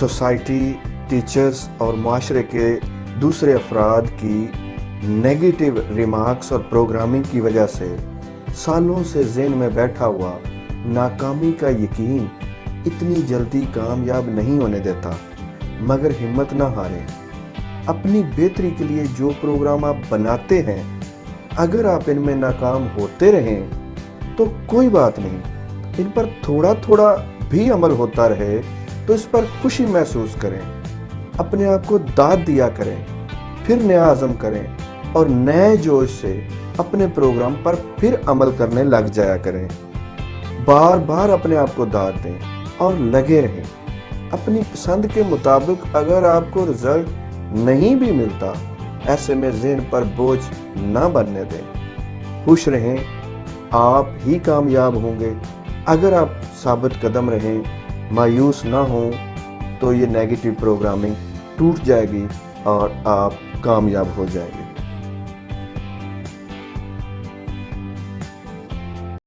Society, teachers और माशरे के दूसरे अफराद की नेगेटिव रिमार्क्स और प्रोग्रामिंग की वजह से सालों से ज़हन में बैठा हुआ नाकामी का यकीन इतनी जल्दी कामयाब नहीं होने देता। मगर हिम्मत ना हारें। अपनी बेहतरी के लिए जो प्रोग्राम आप बनाते हैं, अगर आप इनमें नाकाम होते रहें तो कोई बात नहीं, इन पर थोड़ा थोड़ा भी अमल होता रहे तो इस पर खुशी महसूस करें, अपने आप को दाद दिया करें, फिर नया आज़म करें और नए जोश से अपने प्रोग्राम पर फिर अमल करने लग जाया करें। बार बार अपने आप को दाद दें और लगे रहें। अपनी पसंद के मुताबिक अगर आपको रिजल्ट नहीं भी मिलता, ऐसे में ज़हन पर बोझ ना बनने दें। खुश रहें, आप ही कामयाब होंगे। अगर आप साबित कदम रहें, मायूस ना हों, तो ये नेगेटिव प्रोग्रामिंग टूट जाएगी और आप कामयाब हो जाएंगे।